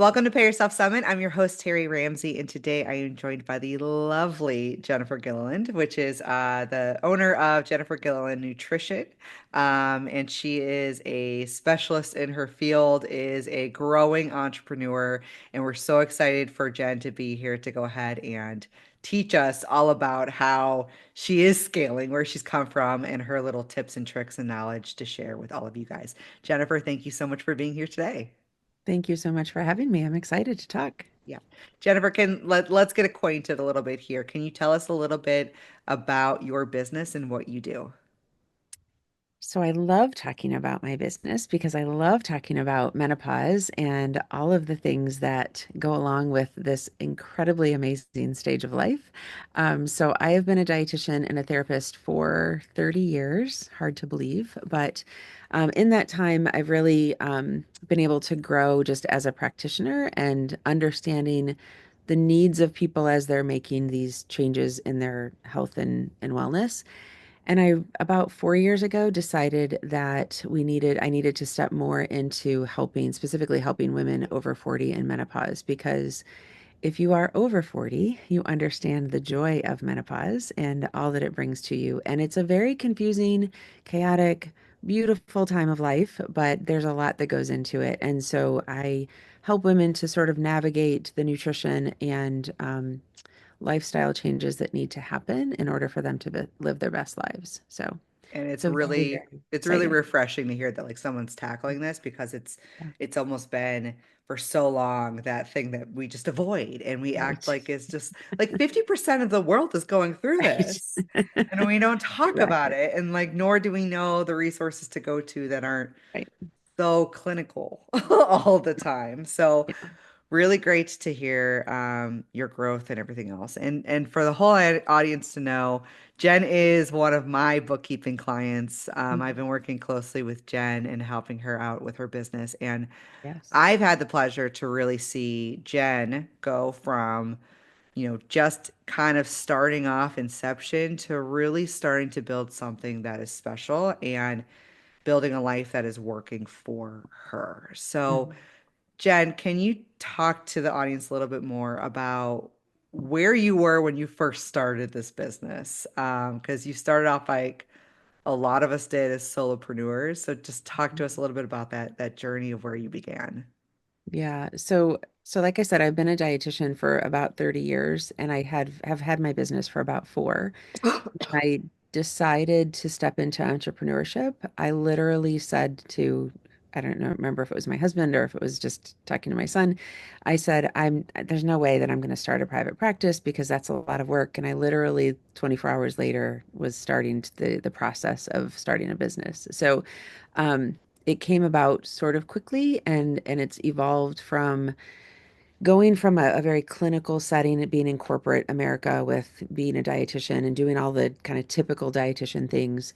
Welcome to Pay Yourself Summit. I'm your host, Terry Ramsey, and today I am joined by the lovely Jennifer Gilliland, which is the owner of Jennifer Gilliland Nutrition. And she is a specialist in her field, is a growing entrepreneur, and we're so excited for Jen to be here to go ahead and teach us all about how she is scaling, where she's come from, and her little tips and tricks and knowledge to share with all of you guys. Jennifer, thank you so much for being here today. Thank you so much for having me. I'm excited to talk. Yeah. Jennifer, let's get acquainted a little bit here. Can you tell us a little bit about your business and what you do? So, I love talking about my business because I love talking about menopause and all of the things that go along with this incredibly amazing stage of life. So, I have been a dietitian and a therapist for 30 years, hard to believe, but in that time, I've really been able to grow just as a practitioner and understanding the needs of people as they're making these changes in their health and wellness. And I, about 4 years ago, decided that I needed to step more into helping, specifically helping women over 40 in menopause, because if you are over 40, you understand the joy of menopause and all that it brings to you. And it's a very confusing, chaotic, beautiful time of life, but there's a lot that goes into it. And so I help women to sort of navigate the nutrition and lifestyle changes that need to happen in order for them to live their best lives. So And it's a very, very it's really exciting. refreshing to hear that like someone's tackling this because Yeah, it's almost been for so long that thing that we just avoid and we act right. like it's just like 50% of the world is going through Right. this and we don't talk about Exactly. it and like nor do we know the resources to go to that aren't Right. so clinical all the time. So Yeah. really great to hear your growth and everything else. And for the whole audience to know, Jen is one of my bookkeeping clients. I've Mhm. been working closely with Jen and helping her out with her business. And Yes. I've had the pleasure to really see Jen go from, just kind of starting off inception to really starting to build something that is special and building a life that is working for her. So, Mhm. Jen, can you talk to the audience a little bit more about where you were when you first started this business? Because you started off like a lot of us did as solopreneurs. So just talk to us a little bit about that journey of where you began. Yeah. So like I said, I've been a dietitian for about 30 years and I have had my business for about four. I decided to step into entrepreneurship. I literally said to, I don't know, remember if it was my husband or if it was just talking to my son. I said, there's no way that I'm going to start a private practice because that's a lot of work. And I literally 24 hours later was starting the process of starting a business. So, it came about sort of quickly and it's evolved from going from a very clinical setting, being in corporate America with being a dietitian and doing all the kind of typical dietitian things,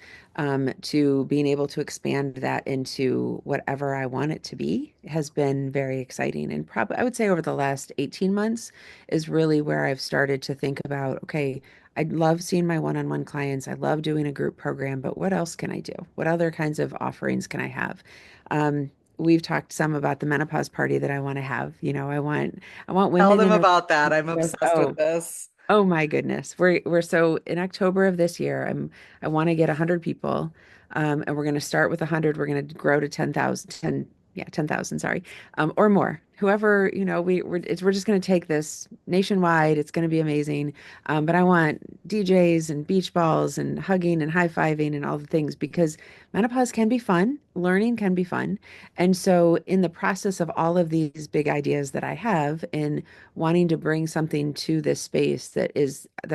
to being able to expand that into whatever I want it to be has been very exciting. And probably I would say over the last 18 months is really where I've started to think about, okay, I love seeing my one-on-one clients. I love doing a group program, but what else can I do? What other kinds of offerings can I have? We've talked some about the menopause party that I want to have. I want Tell women them in a about that. I'm room. obsessed with this. Oh my goodness. We're so in October of this year, I want to get 100 people. And we're going to start with 100. We're going to grow to 10,000, 10, yeah, 10,000, sorry. Or more. Whoever, we're just going to take this nationwide. It's going to be amazing. But I want DJs and beach balls and hugging and high-fiving and all the things because menopause can be fun. Learning can be fun. And so in the process of all of these big ideas that I have in wanting to bring something to this space that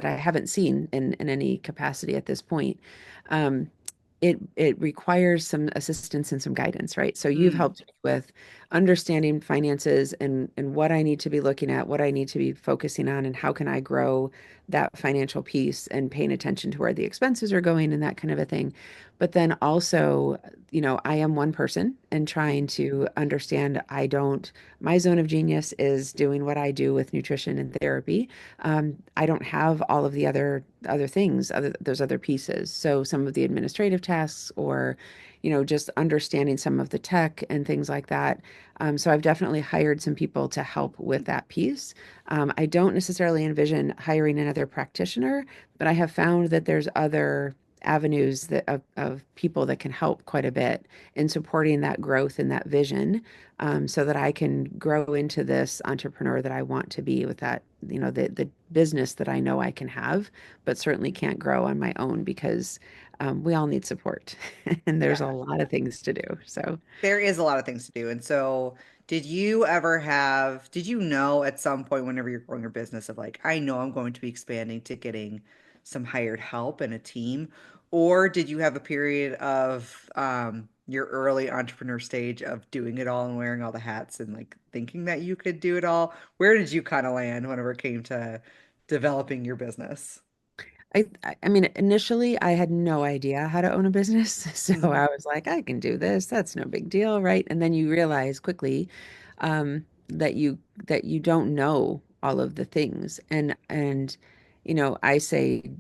I haven't seen in any capacity at this point. Um, it requires some assistance and some guidance, right? So you've Mm. helped me with understanding finances and what I need to be looking at, what I need to be focusing on, and how can I grow that financial piece and paying attention to where the expenses are going and that kind of a thing. But then also, I am one person and trying to understand my zone of genius is doing what I do with nutrition and therapy. I don't have all of the other things, those other pieces. So some of the administrative tasks or, just understanding some of the tech and things like that. So I've definitely hired some people to help with that piece. I don't necessarily envision hiring another practitioner, but I have found that there's other avenues of people that can help quite a bit in supporting that growth and that vision, so that I can grow into this entrepreneur that I want to be with that, the business that I know I can have, but certainly can't grow on my own because we all need support and there's a Yeah. lot of things to do. So, There is a lot of things to do. And so, did you know at some point whenever you're growing your business of like, I know I'm going to be expanding to getting some hired help and a team? Or did you have a period of your early entrepreneur stage of doing it all and wearing all the hats and like thinking that you could do it all? Where did you kind of land whenever it came to developing your business? I mean, initially I had no idea how to own a business. So Mhm. I was like, I can do this. That's no big deal, right? And then you realize quickly that you don't know all of the things. And I say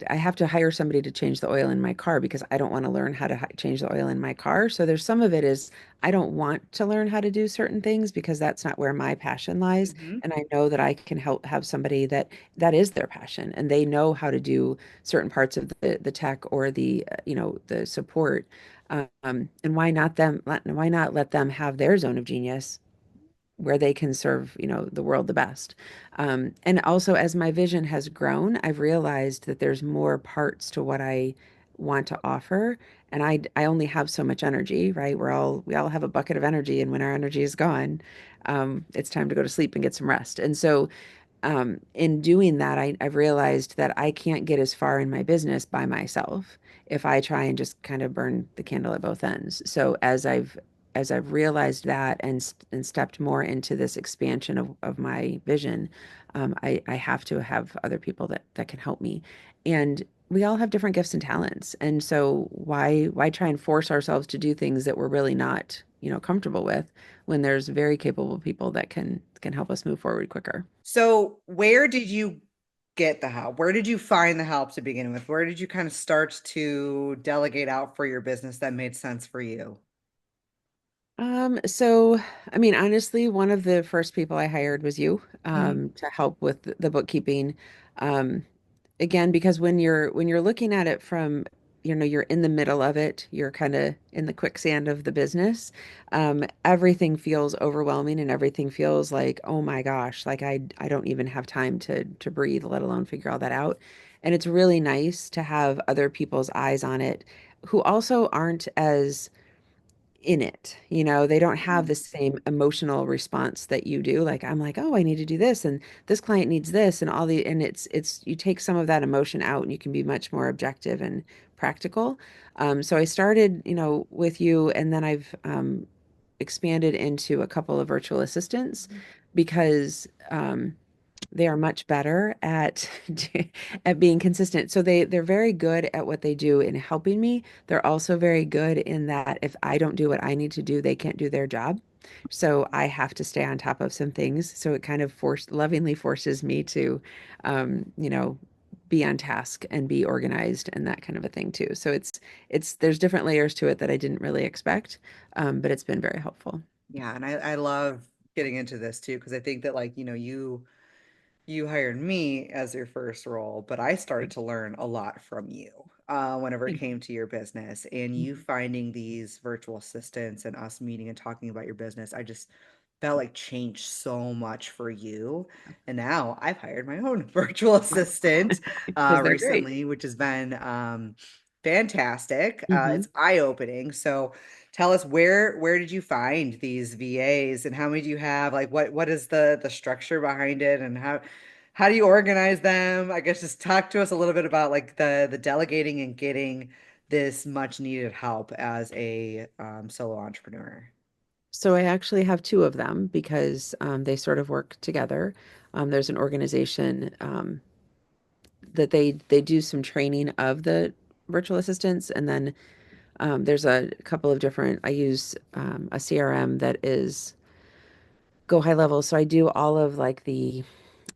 I have to hire somebody to change the oil in my car because I don't want to learn how to change the oil in my car. So there's some of it is I don't want to learn how to do certain things because that's not where my passion lies. Mhm. And I know that I can help have somebody that is their passion and they know how to do certain parts of the tech or the support. And why not let them have their zone of genius where they can serve, the world the best. And also, as my vision has grown, I've realized that there's more parts to what I want to offer. And I only have so much energy, right? We all have a bucket of energy, and when our energy is gone, it's time to go to sleep and get some rest. And so in doing that, I've realized that I can't get as far in my business by myself if I try and just kind of burn the candle at both ends. So as I've realized that and stepped more into this expansion of my vision, I have to have other people that can help me. And we all have different gifts and talents. And so why try and force ourselves to do things that we're really not, comfortable with when there's very capable people that can help us move forward quicker. So, where did you get the help? Where did you find the help to begin with? Where did you kind of start to delegate out for your business that made sense for you? So I mean, honestly, one of the first people I hired was you, Mhm. to help with the bookkeeping. Um, Again, because when you're looking at it from, you're in the middle of it, you're kind of in the quicksand of the business. Everything feels overwhelming and everything feels like, oh my gosh, like I don't even have time to breathe, let alone figure all that out. And it's really nice to have other people's eyes on it who also aren't as in it. They don't have Mhm. the same emotional response that you do. Like I'm like, "Oh, I need to do this and this client needs this," and it's you take some of that emotion out and you can be much more objective and practical. So I started, with you and then I've expanded into a couple of virtual assistants because they are much better at at being consistent. So they're very good at what they do in helping me. They're also very good in that if I don't do what I need to do, they can't do their job. So I have to stay on top of some things. So it kind of lovingly forces me to, be on task and be organized and that kind of a thing too. So there's different layers to it that I didn't really expect, but it's been very helpful. Yeah, and I love getting into this too because I think that like, you hired me as your first role, but I started to learn a lot from you whenever it Thank came to your business and you. you finding these virtual assistants and us meeting and talking about your business. I just felt like changed so much for you. And now I've hired my own virtual assistant Because they're great. recently, which has been fantastic. Hmm. It's eye-opening. So tell us where did you find these VAs and how many do you have? Like what is the structure behind it and how do you organize them? I guess just talk to us a little bit about like the delegating and getting this much needed help as a solo entrepreneur. So I actually have two of them because they sort of work together. There's an organization that they do some training of the virtual assistants, and then there's a couple of different. I use a CRM that is go high level, so I do all of like the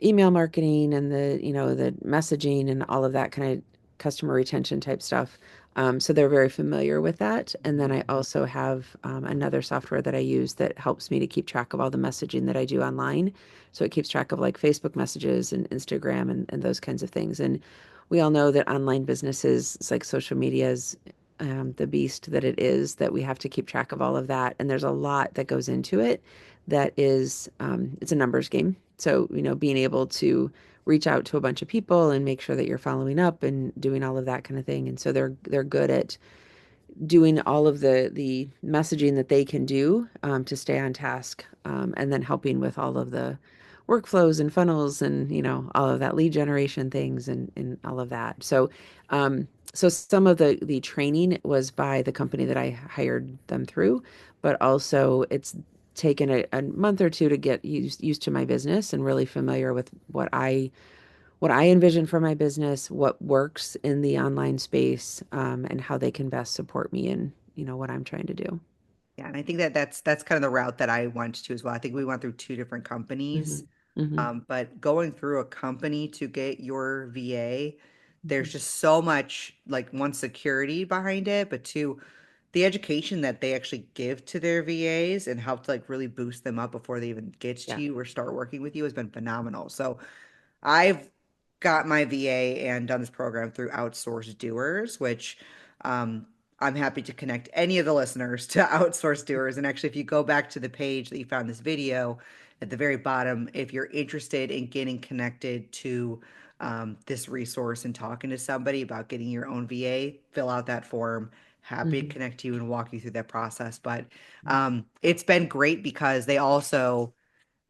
email marketing and the messaging and all of that kind of customer retention type stuff. So they're very familiar with that. And then I also have another software that I use that helps me to keep track of all the messaging that I do online. So it keeps track of like Facebook messages and Instagram and those kinds of things. And we all know that online businesses, it's like social media is the beast that it is, that we have to keep track of all of that. And there's a lot that goes into it that is, it's a numbers game. So, being able to reach out to a bunch of people and make sure that you're following up and doing all of that kind of thing. And so they're good at doing all of the messaging that they can do to stay on task, and then helping with all of the workflows and funnels and all of that lead generation things and all of that. So some of the training was by the company that I hired them through, but also it's taken a month or two to get used to my business and really familiar with what I envision for my business, what works in the online space, and how they can best support me in, what I'm trying to do. Yeah, and I think that that's kind of the route that I went to as well. I think we went through two different Hmm. companies. Hmm. But going through a company to get your VA, Hmm. there's just so much, like, one, security behind it, but two, the education that they actually give to their VAs and help to like really boost them up before they even get Yeah. to you or start working with you has been phenomenal. So I've got my VA and done this program through Outsourced Doers, which um, I'm happy to connect any of the listeners to Outsourced Doers. And actually, if you go back to the page that you found this video at the very bottom, if you're interested in getting connected to this resource and talking to somebody about getting your own VA, fill out that form. Happy to Hmm. connect you and walk you through that process. But it's been great because they also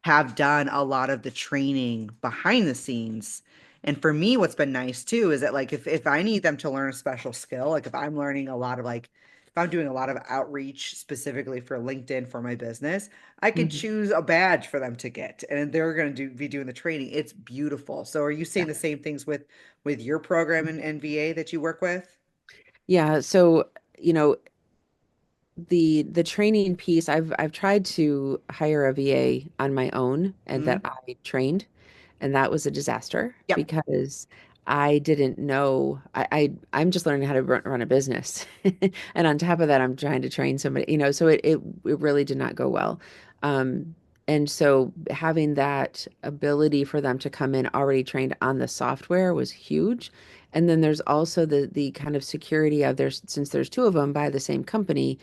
have done a lot of the training behind the scenes. And for me, what's been nice too is that, like, if I need them to learn a special skill, like if I'm learning a lot of like if I'm doing a lot of outreach specifically for LinkedIn for my business, I could Hmm. choose a badge for them to get, and they're going to be doing the training. It's beautiful. So are you Yeah. seeing the same things with your program in NVA that you work with? Yeah. So, you know, the training piece, I've tried to hire a VA on my own and that Hmm. I trained, and that was a disaster Yep. because I didn't know. I'm just learning how to run a business, and on top of that, I'm trying to train somebody. So it really did not go well. Um, and so having that ability for them to come in already trained on the software was huge. And then there's also the kind of security of there's since there's two of them by the same company,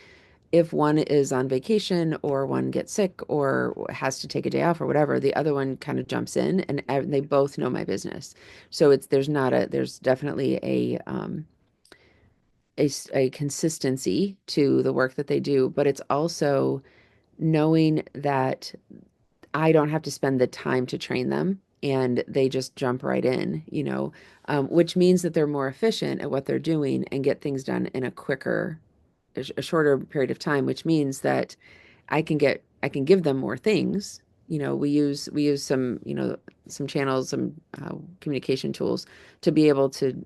if one is on vacation or one gets sick or has to take a day off or whatever, the other one kind of jumps in and they both know my business. So there's definitely a consistency to the work that they do, but it's also knowing that I don't have to spend the time to train them and they just jump right in, which means that they're more efficient at what they're doing and get things done in a shorter period of time, which means that I can give them more things. We use some channels, some communication tools to be able to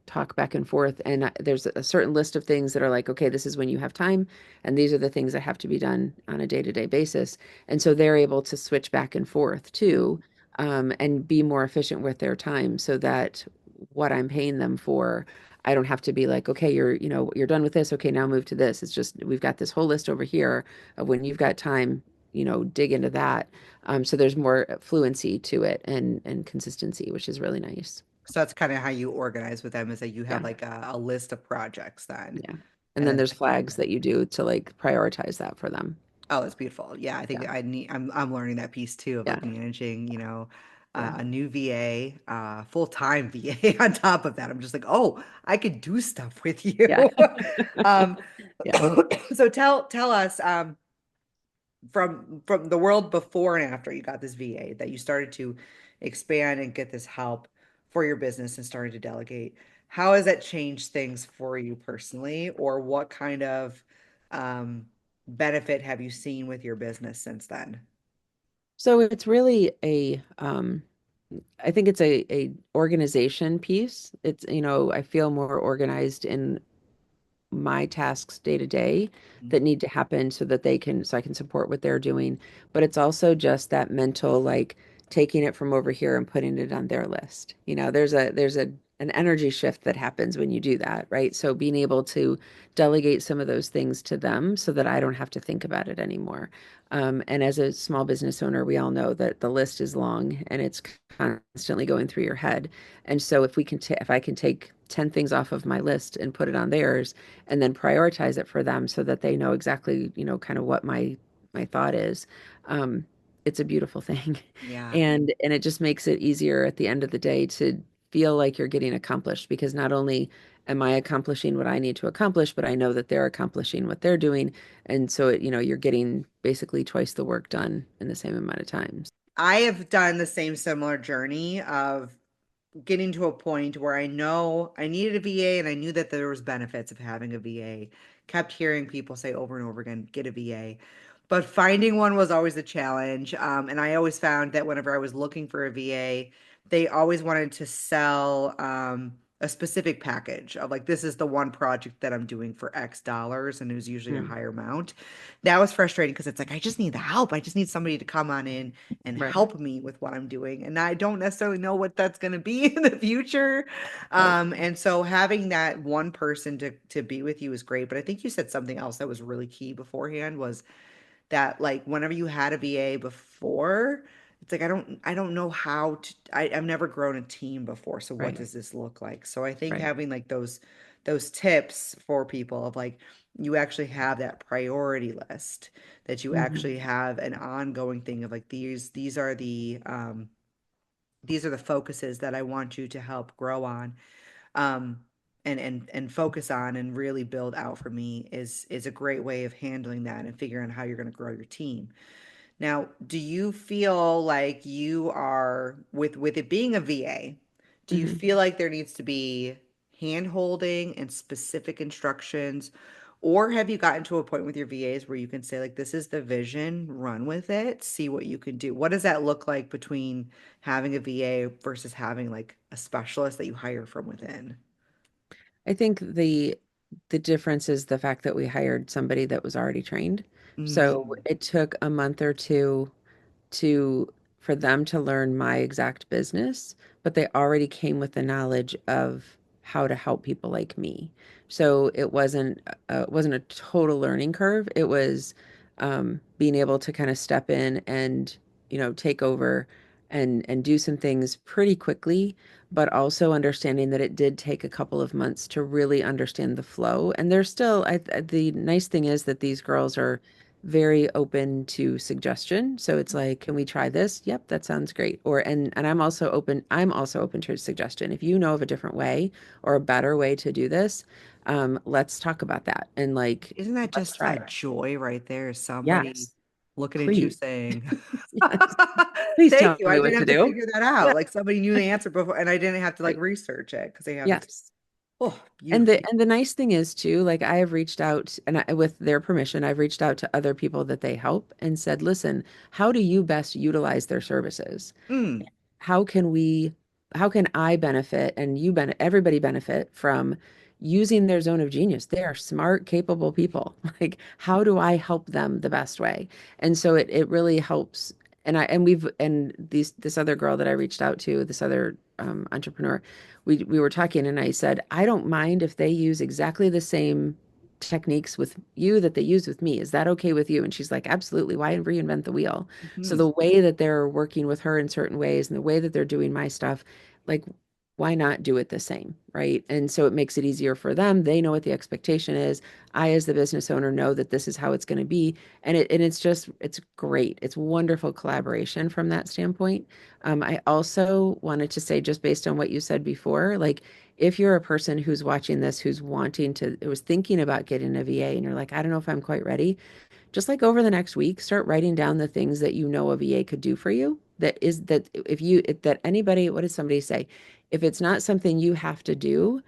talk back and forth. And there's a certain list of things that are like, okay, this is when you have time, and these are the things that have to be done on a day-to-day basis. And so they're able to switch back and forth too, and be more efficient with their time, so that what I'm paying them for, I don't have to be like, okay, you're done with this. Okay, now move to this. It's just we've got this whole list over here of when you've got time, dig into that. So there's more fluency to it and consistency, which is really nice. So that's kind of how you organize with them, is that you have Yeah, like a list of projects then, yeah. And and then then there's flags that you do to like prioritize that for them. oh, that's beautiful. Yeah, I think Yeah, I'm learning that piece too of yeah, like managing, yeah, a new VA, full-time VA on top of that. I'm just like, oh, I could do stuff with yeah, you. Um, yeah. so tell us, from the world before and after you got this VA, that you started to expand and get this help for your business and starting to delegate. How has that changed things for you personally, or what kind of benefit have you seen with your business since then? So it's really I think it's a organization piece. I feel more organized in my tasks day to day Mhm. that need to happen so I can support what they're doing. But it's also just that mental, like taking it from over here and putting it on there's an an energy shift that happens when you do that, right? So being able to delegate some of those things to them so that I don't have to think about it anymore. And as a small business owner, we all know that the list is long and it's constantly going through your head. And so if I can take 10 things off of my list and put it on theirs and then prioritize it for them so that they know exactly, kind of what my thought is, um, it's a beautiful thing. Yeah. And it just makes it easier at the end of the day to feel like you're getting accomplished because not only am I accomplishing what I need to accomplish, but I know that they're accomplishing what they're doing. And so you're getting basically twice the work done in the same amount of times. I have done the same similar journey of getting to a point where I know I needed a VA and I knew that there was benefits of having a VA. Kept hearing people say over and over again, get a VA. But finding one was always a challenge. And I always found that whenever I was looking for a VA, they always wanted to sell a specific package of like, this is the one project that I'm doing for X dollars. And it was usually a Mm, higher amount. That was frustrating because it's like, I just need the help. I just need somebody to come on in and right, help me with what I'm doing. And I don't necessarily know what that's going to be in the future. right. And so having that one person to be with you is great. But I think you said something else that was really key beforehand was that like whenever you had a VA before, it's like I don't know how to I've never grown a team before. So what Right. does this look like? So I think Right. having like those tips for people of like you actually have that priority list, that you Hmm. actually have an ongoing thing of like these are the focuses that I want you to help grow on, um and focus on and really build out for me is a great way of handling that and figuring out how you're going to grow your team. Now, do you feel like you are with it being a VA, do you Hmm. feel like there needs to be hand holding and specific instructions? Or have you gotten to a point with your VAs where you can say, like, this is the vision, run with it, see what you can do? What does that look like between having a VA versus having like a specialist that you hire from within? I think the difference is the fact that we hired somebody that was already trained. So Mm, it took a month or two to for them to learn my exact business, but they already came with the knowledge of how to help people like me. So it wasn't a total learning curve. It was being able to kind of step in and take over and do some things pretty quickly, but also understanding that it did take a couple of months to really understand the flow. And there's still the nice thing is that these girls are very open to suggestion. So it's like, can we try this? Yep, that sounds great. And I'm also open to suggestion. If you know of a different way or a better way to do this, let's talk about that. And like, isn't that let's just try a it. joy right there? Somebody Yes, looking at you please. saying, Yes. Please thank tell you. I me didn't what to have to do. figure that Yeah. out. Like somebody knew the answer before, and I didn't have to like Right. research it because they have this. Yes. Oh, And beautiful. the nice thing is too, like I have reached out with their permission, I've reached out to other people that they help and said, listen, how do you best utilize their services? Mm, how can we how can I benefit and everybody benefit from using their zone of genius? They are smart, capable people. Like, how do I help them the best way? And so it really helps. And this other girl that I reached out to, this other entrepreneur, we were talking and I said, I don't mind if they use exactly the same techniques with you that they use with me. Is that okay with you? And she's like, absolutely. Why reinvent the wheel? So mhm. the way that they're working with her in certain ways and the way that they're doing my stuff, like, why not do it the same, right? And so it makes it easier for them. They know what the expectation is. I, as the business owner, know that this is how it's going to be, and it's great. It's wonderful collaboration from that standpoint. I also wanted to say, just based on what you said before, like if you're a person who's watching this, who's thinking about getting a VA, and you're like, I don't know if I'm quite ready, just like over the next week, start writing down the things that you know a VA could do for you. That anybody, what does somebody say? If it's not something you have to do,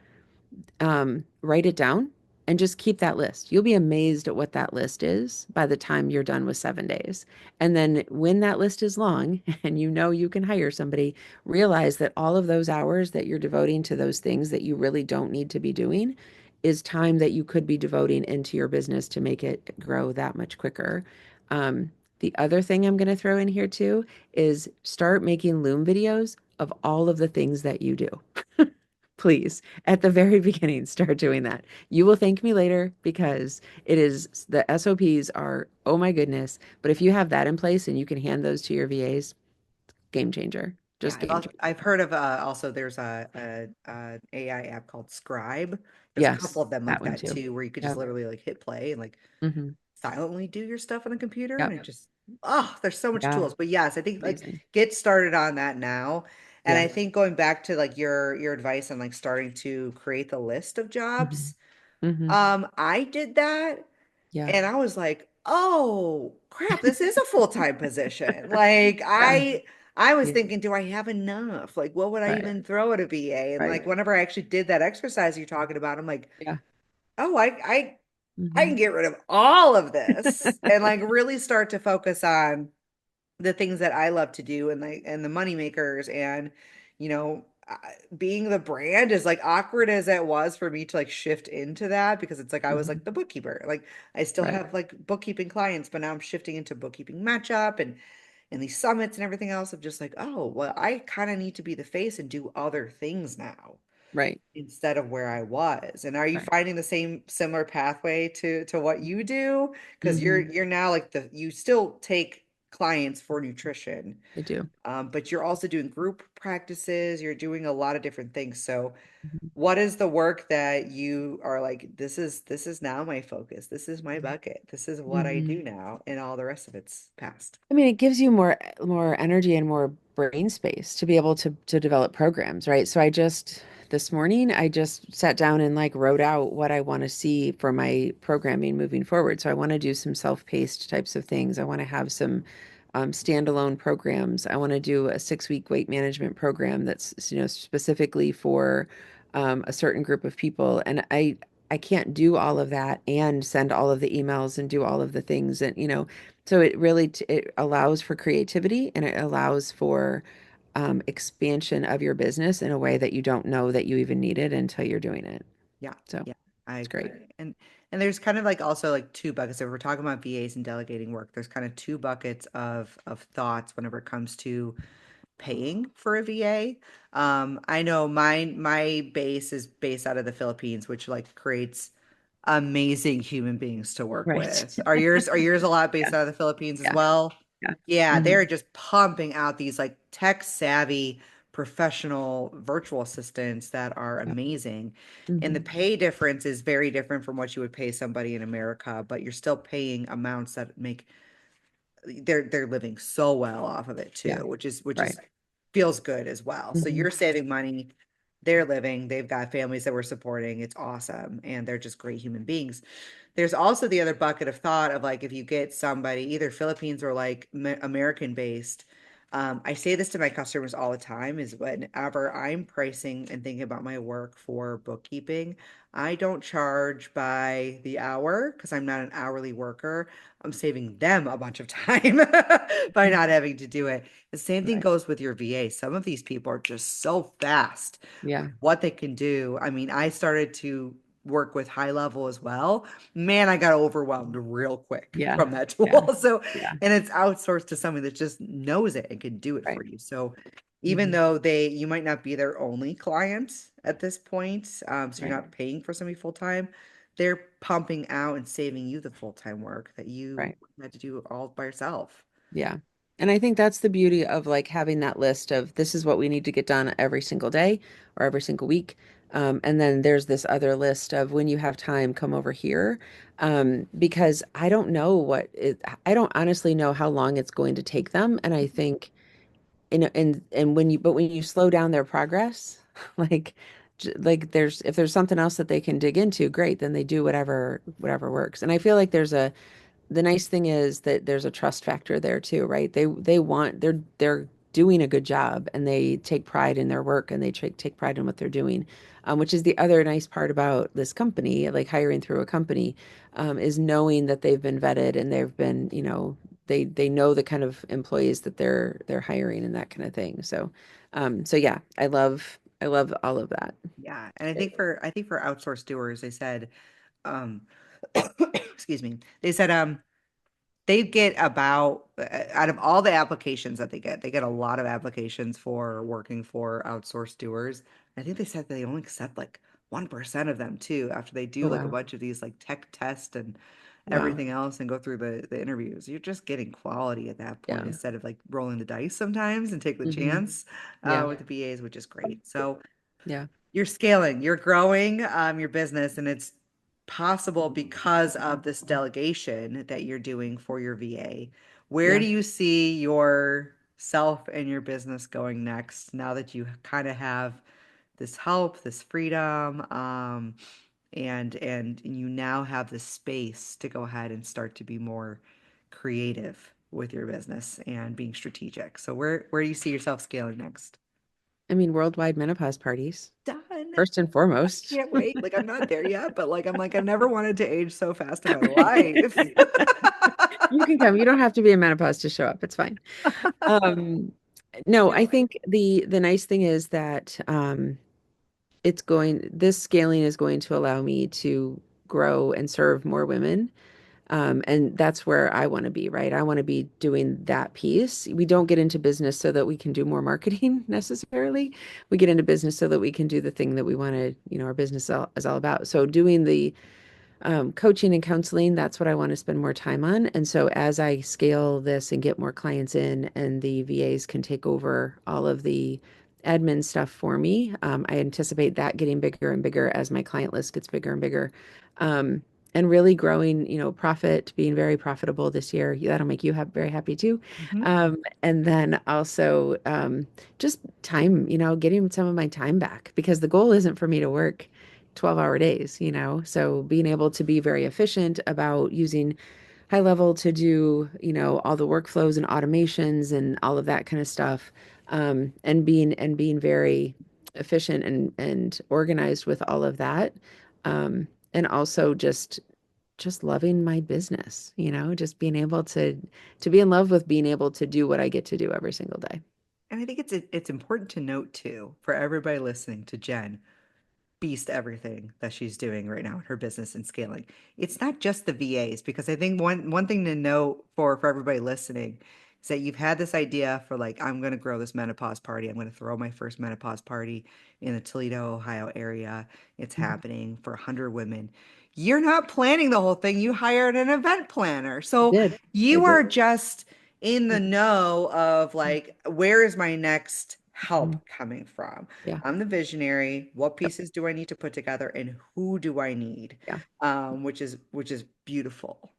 write it down and just keep that list. You'll be amazed at what that list is by the time you're done with 7 days. And then when that list is long and you know you can hire somebody, realize that all of those hours that you're devoting to those things that you really don't need to be doing is time that you could be devoting into your business to make it grow that much quicker. The other thing I'm going to throw in here too is start making Loom videos of all of the things that you do. please, at the very beginning, start doing that. You will thank me later because it is the SOPs are, oh my goodness. But if you have that in place and you can hand those to your VAs, game changer, Yeah, just game changer. I've heard of also there's a AI app called Scribe. There's a couple Yes, of them that like one that too. too, where you could just Yep. literally like hit play and like Hmm. silently do your stuff on the computer, and Yep. it just oh, there's so much Yeah. tools. But yes, I think like Amazing. get started on that now. And Yeah. I think going back to like your advice on like starting to create the list of Hmm. jobs, Hmm. I did that. Yeah. And I was like, "Oh, crap, this is a full-time position." Like Yeah. I was Yeah. thinking, "Do I have enough? Like what would I Right. even throw at a VA?" And like Right. whenever I actually did that exercise you're talking about, I'm like, Yeah. "Oh, I can Hmm. get rid of all of this and like really start to focus on the things that I love to do and like and the money makers and being the brand is like awkward as it was for me to like shift into that because it's like I was like Hmm. the bookkeeper. Like I still Right. have like bookkeeping clients, but now I'm shifting into bookkeeping matchup and these summits and everything else of just like, oh, well, I kind of need to be the face and do other things now Right. instead of where I was. And are you Right. finding the same similar pathway to what you do? Because Hmm. you're now like you still take clients for nutrition, I do. but you're also doing group practices, you're doing a lot of different things. So Mhm. what is the work that you are like, this is now my focus. This is my bucket. This is what I Hmm. do now, and all the rest of it's past. I mean, it gives you more energy and more brain space to be able to develop programs, right? So I just this morning I just sat down and like wrote out what I want to see for my programming moving forward. So I want to do some self-paced types of things. I want to have some standalone programs. I want to do a 6-week weight management program that's specifically for a certain group of people. And I can't do all of that and send all of the emails and do all of the things and so it really it allows for creativity and it allows for expansion of your business in a way that you don't know that you even need it until you're doing it. Yeah, So yeah, I it's great. agree. And there's kind of like also like two buckets. If we're talking about VAs and delegating work, there's kind of two buckets of thoughts whenever it comes to paying for a VA. I know my base is based out of the Philippines, which like creates amazing human beings to work Right. with. Are yours a lot Yeah. based out of the Philippines as Yeah. well? Yeah. Yeah, Hmm. they're just pumping out these like tech savvy professional virtual assistants that are Yeah. amazing. And the Hmm. pay difference is very different from what you would pay somebody in America, but you're still paying amounts that make they're living so well off of it too, Yeah. which is Right. feels good as well. So Hmm. you're saving money, they're living, they've got families that we're supporting. It's awesome, and they're just great human beings. There's also the other bucket of thought of like if you get somebody either Philippines or like American based. I say this to my customers all the time is whenever I'm pricing and thinking about my work for bookkeeping, I don't charge by the hour because I'm not an hourly worker. I'm saving them a bunch of time by not having to do it. The same thing Right. goes with your VA. Some of these people are just so fast Yeah. with what they can do. I mean, I started to work with high level as well. Man, I got overwhelmed real quick Yeah. from that Yeah. tool. So, Yeah. and it's outsourced to somebody that just knows it and can do it for Right. you. So, even Hmm. though you might not be their only client at this point, so you're Right. not paying for somebody full time, they're pumping out and saving you the full time work that you Right. had to do all by yourself. Yeah. And I think that's the beauty of like having that list of this is what we need to get done every single day or every single week. And then there's this other list of when you have time, come over here. Because I don't know I don't honestly know how long it's going to take them. And I think, and when you slow down their progress, like, like if there's something else that they can dig into, great, then they do whatever works. And I feel like the nice thing is that there's a trust factor there too, right? They're doing a good job and they take pride in their work and they take pride in what they're doing, which is the other nice part about this company, like hiring through a company, is knowing that they've been vetted and they've been, they know the kind of employees that they're hiring and that kind of thing. So yeah, I love all of that. Yeah, and I It- think for outsourced doers, they said, um, excuse me, they said, they get about out of all the applications that they get a lot of applications for working for outsourced doers. I think they said they only accept like 1% of them too after they do Oh, like a wow. bunch of these like tech tests and Wow. everything else and go through the interviews. You're just getting quality at that point Yeah. instead of like rolling the dice sometimes and take the Hmm. chance Yeah. with the VAs, which is great. So Yeah. you're scaling, you're growing your business, and it's possible because of this delegation that you're doing for your VA. Where Yeah. do you see yourself and your business going next now that you kind of have this help, this freedom, and you now have the space to go ahead and start to be more creative with your business and being strategic. So where do you see yourself scaling next? I mean, worldwide menopause parties, Done. first and foremost. Can't wait. Like I'm not there yet, but like I'm like I've never wanted to age so fast in my life. You can come. You don't have to be in menopause to show up. It's fine. Um, no, Can't I wait. think the nice thing is that this scaling is going to allow me to grow and serve more women. And that's where I want to be, right? I want to be doing that piece. We don't get into business so that we can do more marketing necessarily. We get into business so that we can do the thing that we want to, our business is all about. So doing the coaching and counseling, that's what I want to spend more time on. And so as I scale this and get more clients in and the VAs can take over all of the admin stuff for me, I anticipate that getting bigger and bigger as my client list gets bigger and bigger. Um, and really growing, profit, being very profitable this year. That'll make you very happy too. Mhm. And then also just time, getting some of my time back because the goal isn't for me to work 12-hour days, So being able to be very efficient about using high level to do, all the workflows and automations and all of that kind of stuff. And being very efficient and organized with all of that. And also just loving my business, just being able to be in love with being able to do what I get to do every single day. And I think it's important to note too for everybody listening to Jen beast everything that she's doing right now in her business and scaling. It's not just the VAs because I think one thing to note for everybody listening is that you've had this idea for like I'm going to grow this menopause party. I'm going to throw my first menopause party in the Toledo, Ohio area. It's Mhm. happening for 100 women. You're not planning the whole thing. You hired an event planner. I So did. I you did. are just in the know of like where is my next help Mhm. coming from? Yeah. I'm the visionary. What Yep. pieces do I need to put together, and who do I need? Yeah. Which is beautiful.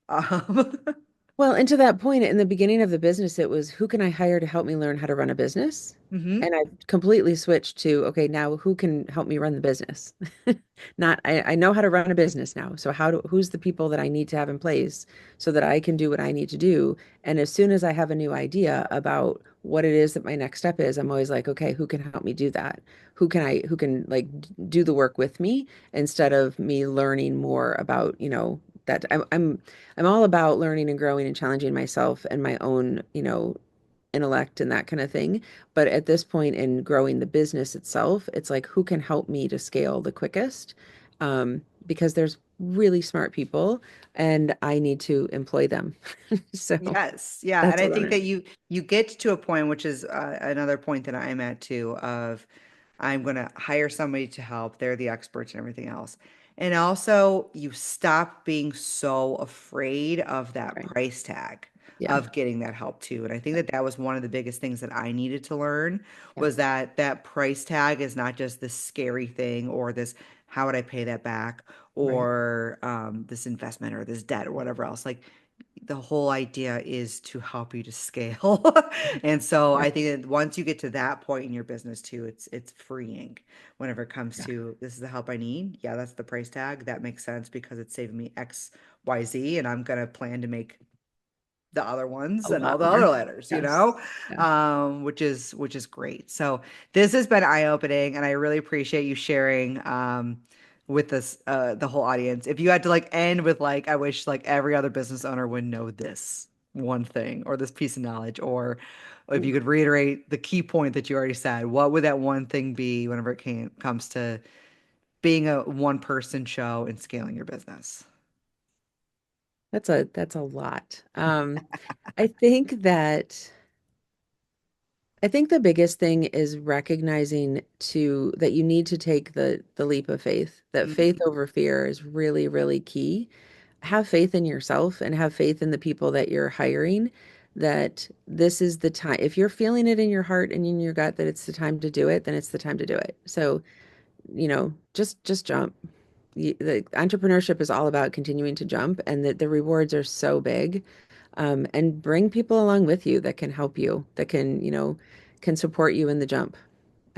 Well, and to that point, in the beginning of the business, it was who can I hire to help me learn how to run a business? hmm And I've completely switched to, okay, now who can help me run the business? Not, I know how to run a business now. So who's the people that I need to have in place so that I can do what I need to do? And as soon as I have a new idea about what it is that my next step is, I'm always like, okay, who can help me do that? Who can like do the work with me instead of me learning more about, that I'm all about learning and growing and challenging myself and my own, intellect and that kind of thing. But at this point in growing the business itself, it's like who can help me to scale the quickest? Because there's really smart people and I need to employ them. So Yes, yeah, and that's I what I'm think that in. you get to a point, which is another point that I'm at too, of I'm going to hire somebody to help. They're the experts and everything else. And also, you stop being so afraid of that Right. price tag Yeah. of getting that help too. And I think that that was one of the biggest things that I needed to learn Yeah. was that that price tag is not just this scary thing or this, how would I pay that back? Right. Or this investment or this debt or whatever else. Like the whole idea is to help you to scale. And so Yeah. I think that once you get to that point in your business too, it's freeing whenever it comes Yeah. to this is the help I need. Yeah, that's the price tag. That makes sense because it's saving me X, Y, Z, and I'm gonna plan to make the other A ones and all lot the other more. letters, Yes. Yeah. which is great. So this has been eye-opening, and I really appreciate you sharing with us the whole audience. If you had to like end with like, I wish like every other business owner would know this one thing or this piece of knowledge, or if you Ooh. could reiterate the key point that you already said, what would that one thing be whenever comes to being a one person show and scaling your business? That's a lot. I think that I think the biggest thing is recognizing that you need to take the leap of faith, that faith Mm, over fear is really, really key. Have faith in yourself and have faith in the people that you're hiring, that this is the time. If you're feeling it in your heart and in your gut that it's the time to do it, then it's the time to do it. So, just jump. The entrepreneurship is all about continuing to jump, and that the rewards are so big. And bring people along with you that can help you, that can support you in the jump.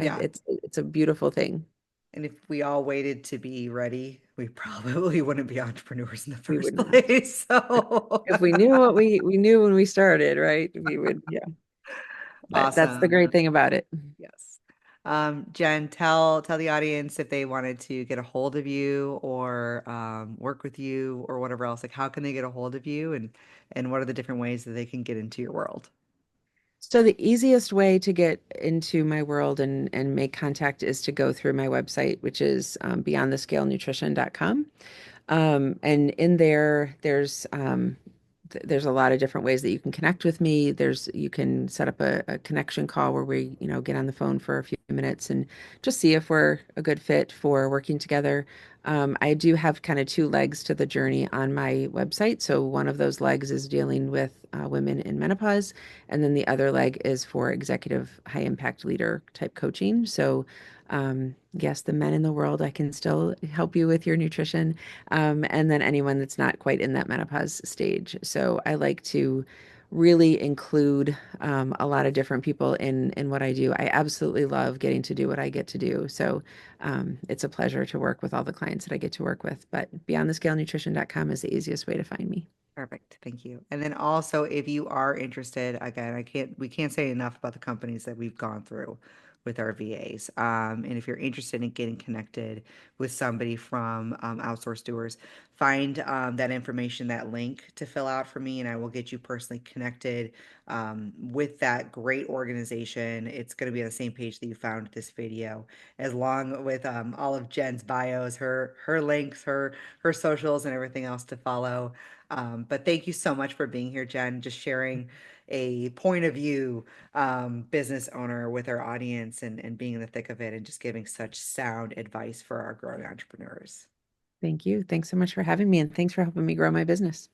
yeah. It's a beautiful thing. And if we all waited to be ready, we probably wouldn't be entrepreneurs in the We first would not. place. So If we knew what we knew when we started, right? We would, yeah. But that's the awesome. great thing about it. Yes. Jen, tell the audience if they wanted to get a hold of you or work with you or whatever else, like how can they get a hold of you and what are the different ways that they can get into your world? So the easiest way to get into my world and make contact is to go through my website, which is beyondthescalenutrition.com. And in there, there's a lot of different ways that you can connect with me. You can set up a connection call where we get on the phone for a few minutes and just see if we're a good fit for working together. I do have kind of two legs to the journey on my website. So one of those legs is dealing with women in menopause, and then the other leg is for executive high impact leader type coaching. So yes, the men in the world, I can still help you with your nutrition, and then anyone that's not quite in that menopause stage. So I like to really include a lot of different people in what I do. I absolutely love getting to do what I get to do. So it's a pleasure to work with all the clients that I get to work with. But beyondthescalenutrition.com is the easiest way to find me. Perfect. Thank you. And then also, if you are interested, again, we can't say enough about the companies that we've gone through with our VAs. And if you're interested in getting connected with somebody from Outsource Doers, find that information, that link to fill out for me, and I will get you personally connected with that great organization. It's going to be on the same page that you found this video, as long with all of Jen's bios, her links, her socials, and everything else to follow. But thank you so much for being here, Jen, just sharing a point of view business owner with our audience and being in the thick of it and just giving such sound advice for our growing entrepreneurs. Thank you. Thanks so much for having me, and thanks for helping me grow my business.